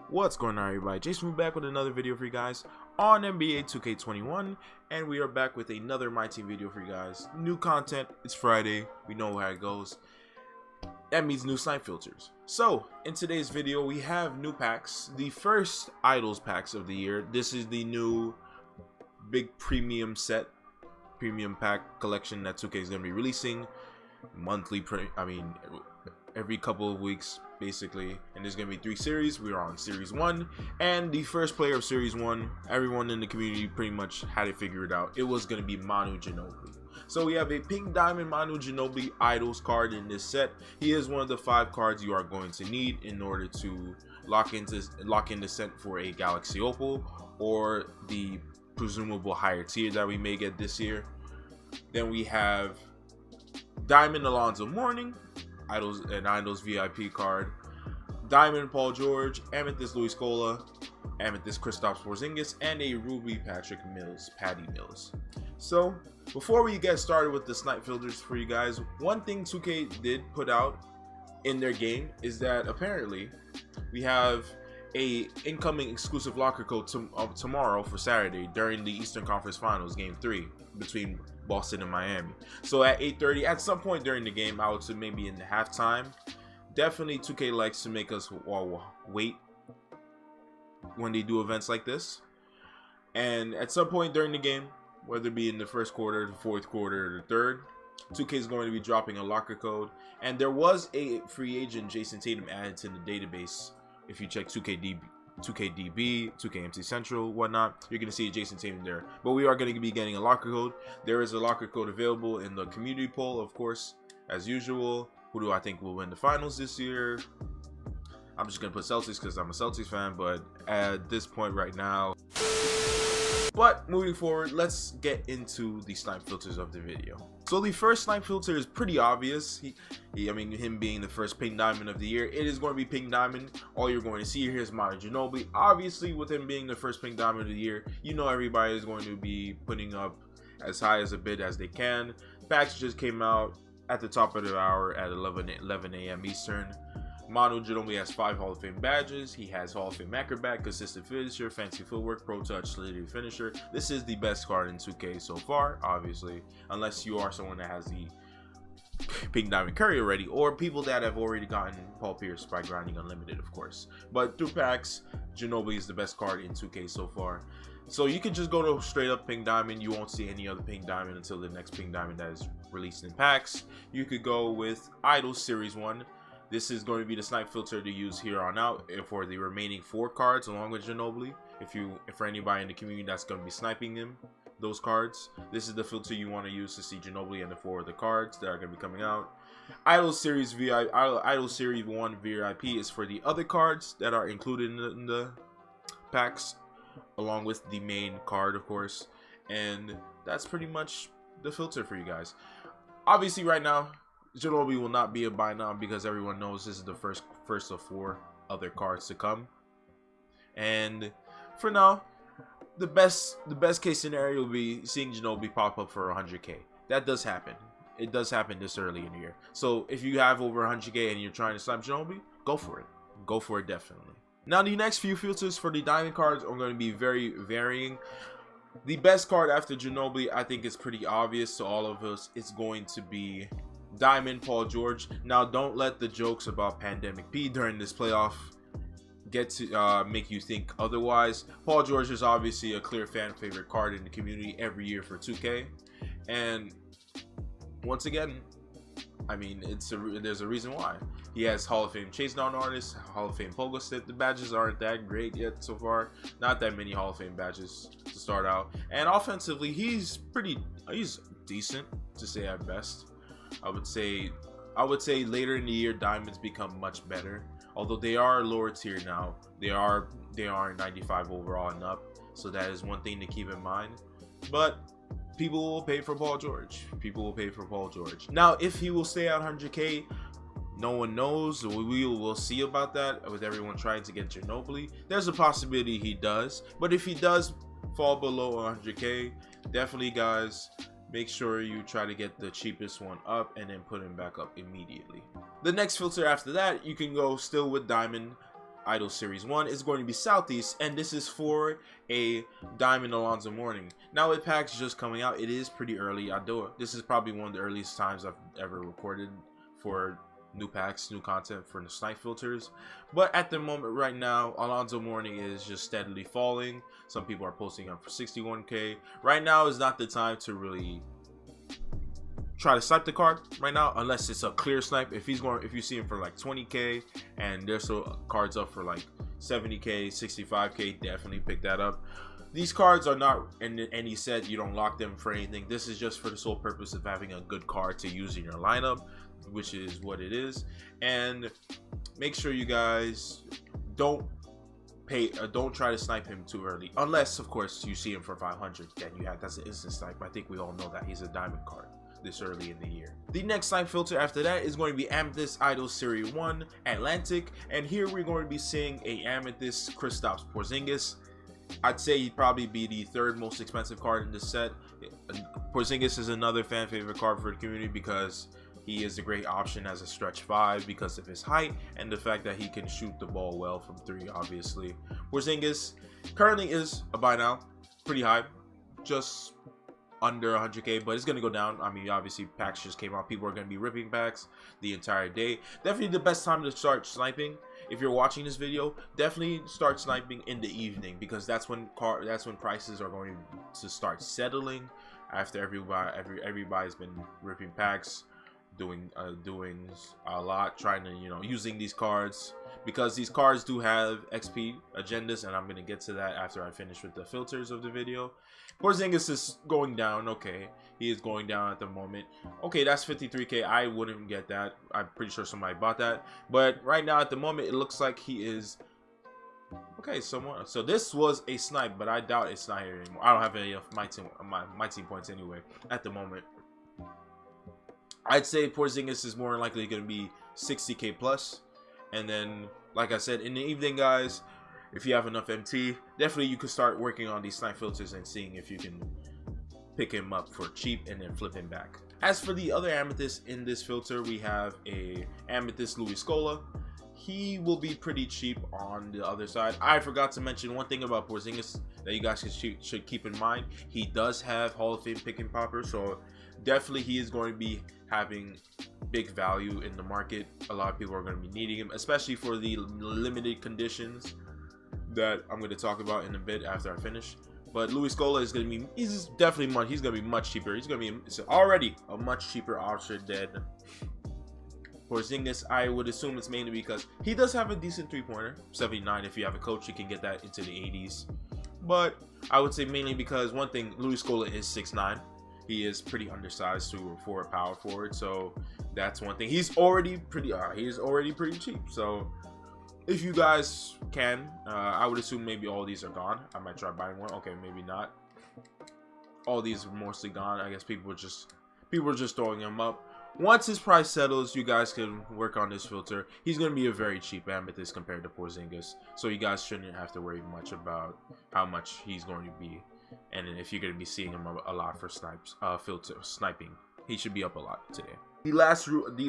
What's going on, everybody? Jason back with another video for you guys on NBA 2K21, and we are back with another MyTEAM video for you guys. New content. It's Friday. We know how it goes. That means new snipe filters. So in today's video we have new packs, the first idols packs of the year. This is the new big premium pack collection that 2K is going to be releasing monthly, every couple of weeks basically, and there's going to be 3 series. We are on series 1, and the first player of series 1, everyone in the community pretty much had it figured out. It was going to be MANU GINOBLI. So we have a pink diamond MANU GINOBLI idols card in this set. He is one of the 5 cards you are going to need in order to lock in the set for a Galaxy Opal or the presumable higher tier that we may get this year. Then we have diamond Alonzo Mourning, an idols VIP card, diamond Paul George, amethyst Scola, amethyst Kristaps Porzingis, and a ruby Patty Mills. So before we get started with the snipe filters for you guys, one thing 2K did put out in their game is that apparently we have a incoming exclusive locker code tomorrow for Saturday during the Eastern Conference Finals Game 3 between Boston and Miami. So at 8:30, at some point during the game, I would say maybe in the halftime, definitely 2K likes to make us wait when they do events like this. And at some point during the game, whether it be in the first quarter, the fourth quarter, or the third, 2K is going to be dropping a locker code. And there was a free agent, Jason Tatum, added to the database. If you check 2KDB, 2KMC Central, whatnot, you're going to see Jason Tatum there. But we are going to be getting a locker code. There is a locker code available in the community poll, of course, as usual. Who do I think will win the finals this year? I'm just going to put Celtics because I'm a Celtics fan, but at this point right now. But moving forward, let's get into the snipe filters of the video. So the first snipe filter is pretty obvious. Him being the first pink diamond of the year, it is going to be pink diamond. All you're going to see here is MANU GINOBLI. Obviously, with him being the first pink diamond of the year, you know everybody is going to be putting up as high as a bid as they can. Packs just came out at the top of the hour at 11 a.m. Eastern. MANU GINOBLI has 5 Hall of Fame badges. He has Hall of Fame acrobat, consistent finisher, fancy footwork, pro touch, solidity finisher. This is the best card in 2K so far, obviously, unless you are someone that has the pink diamond Curry already, or people that have already gotten Paul Pierce by grinding unlimited, of course. But through packs, GINOBLI is the best card in 2K so far. So you can just go to straight up pink diamond. You won't see any other pink diamond until the next pink diamond that is released in packs. You could go with Idols Series 1. This is going to be the snipe filter to use here on out for the remaining 4 cards along with GINOBLI. For anybody in the community that's going to be sniping those cards, this is the filter you want to use to see GINOBLI and the 4 of the cards that are going to be coming out. Idol Series 1 VIP is for the other cards that are included in the packs, along with the main card, of course. And that's pretty much the filter for you guys. Obviously, right now, GINOBLI will not be a buy now because everyone knows this is the first of 4 other cards to come. And for now, the best case scenario will be seeing GINOBLI pop up for 100k. That does happen. It does happen this early in the year. So if you have over 100k and you're trying to snipe GINOBLI, go for it. Go for it definitely. Now the next few filters for the diamond cards are going to be very varying. The best card after GINOBLI, I think, is pretty obvious to all of us. It's going to be diamond Paul George. Now don't let the jokes about Pandemic P during this playoff get to make you think otherwise. Paul George is obviously a clear fan favorite card in the community every year for 2K, and once again, there's a reason why. He has Hall of Fame chase down artist, Hall of Fame pogo stick. The badges aren't that great yet so far. Not that many Hall of Fame badges to start out, and offensively he's decent to say at best. I would say later in the year diamonds become much better, although they are lower tier now. They are 95 overall and up, so that is one thing to keep in mind. But people will pay for Paul George. Now if he will stay at 100k, no one knows. We will see about that with everyone trying to get GINOBLI. There's a possibility he does, but if he does fall below 100k, definitely, guys, make sure you try to get the cheapest one up and then put him back up immediately. The next filter after that, you can go still with diamond Idol Series 1 is going to be Southeast, and this is for a Diamond Alonzo Mourning. Now with packs just coming out, it is pretty early. This is probably one of the earliest times I've ever recorded for new packs, new content for the snipe filters. But at the moment right now, Alonzo Mourning is just steadily falling. Some people are posting up for 61k. Right now is not the time to really try to snipe the card right now, unless it's a clear snipe. If you see him for like 20k and there's still cards up for like 70k, 65k, definitely pick that up. These cards are not in any set. You don't lock them for anything. This is just for the sole purpose of having a good card to use in your lineup, which is what it is. And make sure you guys don't try to snipe him too early, unless of course you see him for 500. Then that's an instant snipe. I think we all know that he's a diamond card this early in the year. The next snipe filter after that is going to be Amethyst Idol Series 1 Atlantic, and here we're going to be seeing a Amethyst Kristaps Porzingis. I'd say he'd probably be the third most expensive card in this set. Porzingis is another fan favorite card for the community because he is a great option as a stretch 5 because of his height and the fact that he can shoot the ball well from 3, obviously. Porzingis currently is a buy now, pretty high, just under 100k, but it's going to go down. I mean, obviously packs just came out. People are going to be ripping packs the entire day. Definitely the best time to start sniping. If you're watching this video, definitely start sniping in the evening because that's when prices are going to start settling after everybody's been ripping packs, doing a lot, trying to, you know, using these cards, because these cards do have XP agendas, and I'm going to get to that after I finish with the filters of the video. Porzingis is going down. Okay, he is going down at the moment. Okay, that's 53k. I wouldn't get that. I'm pretty sure somebody bought that, but right now at the moment it looks like he is okay. Someone, so this was a snipe, but I doubt it's not here anymore. I don't have any of my team points anyway at the moment. I'd say Porzingis is more likely going to be 60k plus, and then like I said, in the evening, guys, if you have enough MT, definitely you could start working on these snipe filters and seeing if you can pick him up for cheap and then flip him back. As for the other Amethyst in this filter, we have a Amethyst Scola. He will be pretty cheap on the other side. I forgot to mention one thing about Porzingis that you guys should keep in mind. He does have Hall of Fame pick and popper, so definitely he is going to be having big value in the market. A lot of people are going to be needing him, especially for the limited conditions that I'm going to talk about in a bit after I finish. But Scola is going to be, he's going to be much cheaper. He's going to be, it's already a much cheaper option than Porzingis. I would assume it's mainly because he does have a decent 3-pointer, 79. If you have a coach, you can get that into the 80s. But I would say mainly because one thing, Scola is 6'9". He is pretty undersized for a power forward, so that's one thing. He's already pretty cheap. So if you guys can, I would assume maybe all these are gone. I might try buying one. Okay, maybe not. All these are mostly gone. I guess people are just throwing them up. Once his price settles, you guys can work on this filter. He's going to be a very cheap Amethyst compared to Porzingis, so you guys shouldn't have to worry much about how much he's going to be. And if you're going to be seeing him a lot for sniping, he should be up a lot today. The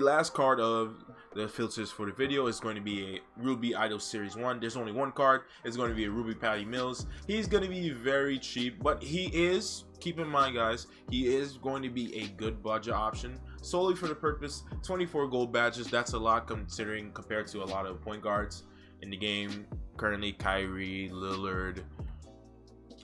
last card of the filters for the video is going to be a Ruby Idol Series 1. There's only one card. It's going to be a Ruby Patty Mills. He's going to be very cheap, but he is, keep in mind guys, he is going to be a good budget option solely for the purpose. 24 gold badges, that's a lot considering compared to a lot of point guards in the game currently. Kyrie, Lillard,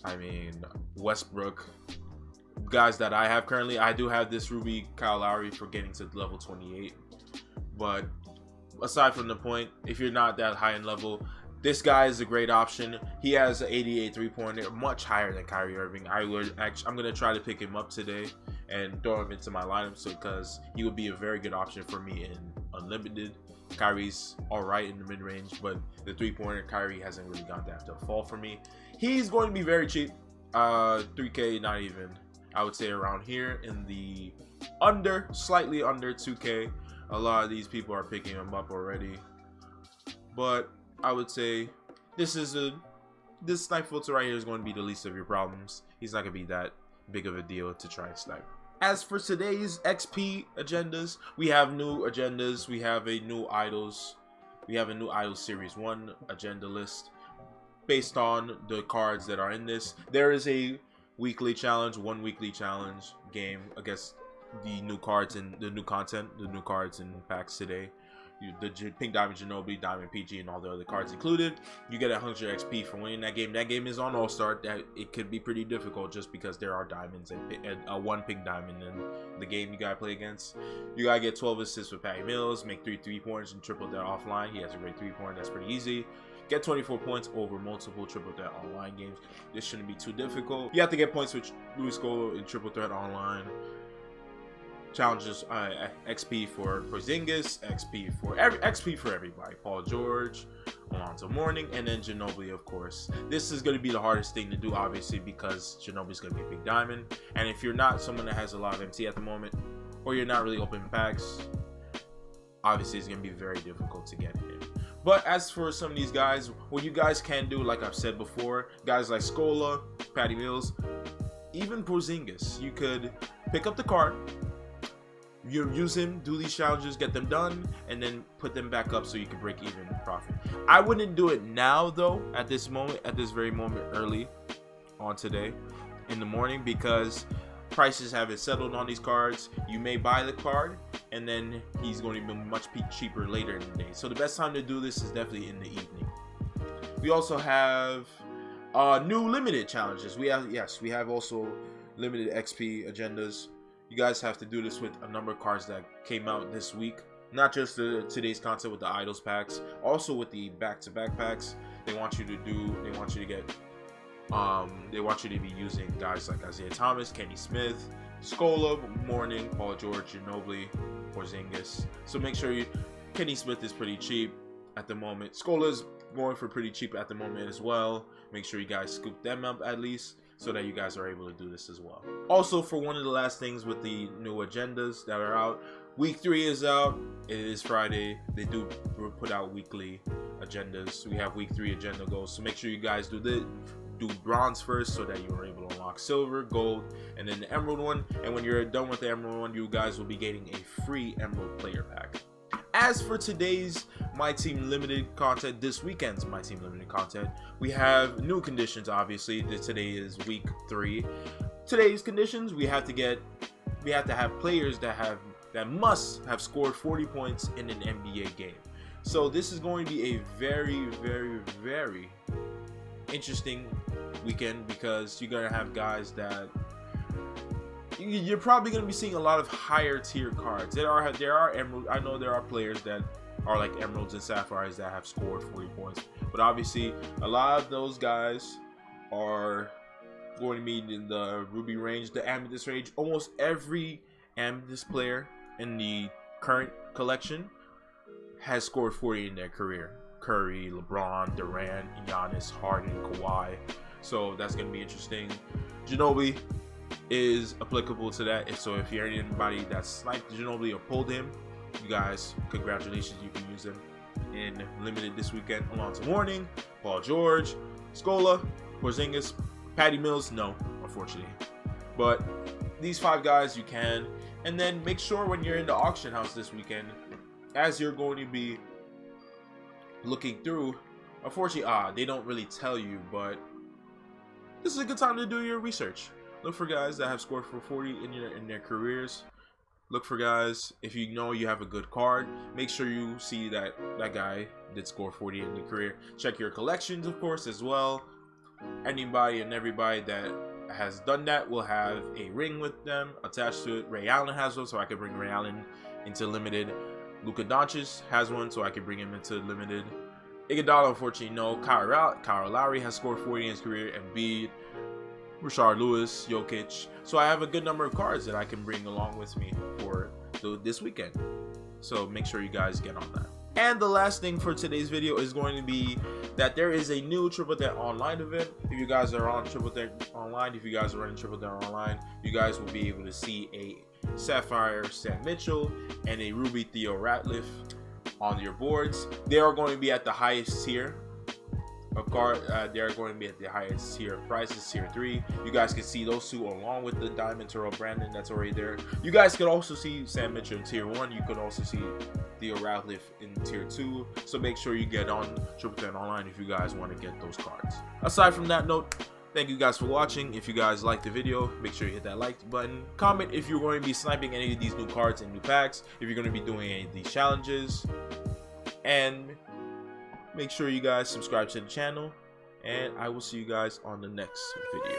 I mean Westbrook, guys that I have currently. I do have this Ruby Kyle Lowry for getting to level 28, but aside from the point, if you're not that high in level, this guy is a great option. He has an 88 3-pointer, much higher than Kyrie Irving. I'm gonna try to pick him up today and throw him into my lineup, so because he would be a very good option for me in unlimited. Kyrie's all right in the mid-range, but the 3-pointer, Kyrie hasn't really gone that to fall for me. He's going to be very cheap, 3k, not even. I would say around here in the slightly under 2k. A lot of these people are picking him up already, but I would say this snipe filter right here is going to be the least of your problems. He's not going to be that big of a deal to try and snipe. As for today's XP agendas, we have new agendas. We have a new idols we have a new IDOLS Series 1 agenda list based on the cards that are in this. There is a weekly challenge, 1 weekly challenge game against the new cards and the new content, the new cards and packs today. The Pink Diamond Ginobili, Diamond PG, and all the other cards included. You get 100 XP for winning that game. That game is on All-Star. That it could be pretty difficult just because there are diamonds and 1 pink diamond in the game you gotta play against. You gotta get 12 assists with Patty Mills, make 3 3-pointers and triple that offline. He has a great 3-pointer. That's pretty easy. Get 24 points over multiple triple threat online games. This shouldn't be too difficult. You have to get points with Scola in triple threat online. Challenges XP for Porzingis, XP for everybody. Paul George, Alonzo Mourning, and then Ginobili, of course. This is going to be the hardest thing to do, obviously, because Ginobili's going to be a big diamond. And if you're not someone that has a lot of MT at the moment, or you're not really open packs, obviously it's going to be very difficult to get him. But as for some of these guys, what you guys can do, like I've said before, guys like Scola, Patty Mills, even Porzingis, you could pick up the card. You use him, do these challenges, get them done, and then put them back up so you can break even profit. I wouldn't do it now though, at this very moment, early on today in the morning, because prices haven't settled on these cards. You may buy the card and then he's going to be much cheaper later in the day. So the best time to do this is definitely in the evening. We also have new limited challenges. We have also limited XP agendas. You guys have to do this with a number of cards that came out this week. Not just today's content with the IDOLS packs, also with the back-to-back packs. They want you to be using guys like Isaiah Thomas, Kenny Smith, Scola, Mourning, Paul George, Ginobili, Porzingis. So make sure Kenny Smith is pretty cheap at the moment. Scola's going for pretty cheap at the moment as well. Make sure you guys scoop them up at least, so that you guys are able to do this as well. Also, for one of the last things with the new agendas that are out, week 3 is out. It is Friday. They do put out weekly agendas. We have week 3 agenda goals, so make sure you guys do bronze first so that you are able to unlock silver, gold, and then the emerald one. And when you're done with the emerald one, you guys will be getting a free emerald player pack. As for today's My Team Limited content, this weekend's My Team Limited content, we have new conditions. Obviously, today is week 3. Today's conditions, we have to have players that must have scored 40 points in an NBA game. So this is going to be a very, very, very interesting weekend, because you're gonna have guys that you're probably going to be seeing a lot of higher tier cards. There are emerald. I know there are players that are like emeralds and sapphires that have scored 40 points, but obviously a lot of those guys are going to be in the ruby range, the amethyst range. Almost every amethyst player in the current collection has scored 40 in their career. Curry, LeBron, Durant, Giannis, Harden, Kawhi. So that's going to be interesting. Ginobili is applicable to that. So if you're anybody that sniped Ginobili or pulled him, you guys, congratulations, you can use him in limited this weekend. Alonzo Mourning, Paul George, Scola, Porzingis, Patty Mills, no, unfortunately. But these 5 guys you can. And then make sure when you're in the auction house this weekend, as you're going to be looking through, unfortunately, they don't really tell you, but this is a good time to do your research. Look for guys that have scored for 40 in their careers. Look for guys, if you know you have a good card, make sure you see that guy did score 40 in the career. Check your collections, of course, as well. Anybody and everybody that has done that will have a ring with them attached to it. Ray Allen has one, so I can bring Ray Allen into limited. Luka Doncic has one, so I can bring him into limited. Iguodala, unfortunately, no. Kyle Lowry has scored 40 in his career. Embiid, Rashard Lewis, Jokic. So I have a good number of cards that I can bring along with me for this weekend. So make sure you guys get on that. And the last thing for today's video is going to be that there is a new Triple Threat Online event. If you guys are on Triple Threat Online, if you guys are running Triple Threat Online, you guys will be able to see a Sapphire Sam Mitchell and a Ruby Theo Ratliff on your boards. They are going to be at the highest tier a card. They are going to be at the highest tier prices, tier 3. You guys can see those two along with the Diamond Terrell Brandon that's already there. You guys can also see Sam Mitchell in tier 1. You can also see Theo Radcliffe in tier 2. So make sure you get on Triple 10 Online if you guys want to get those cards. Aside from that note, thank you guys for watching. If you guys liked the video, make sure you hit that like button. Comment if you're going to be sniping any of these new cards and new packs, if you're going to be doing any of these challenges, and make sure you guys subscribe to the channel, and I will see you guys on the next video.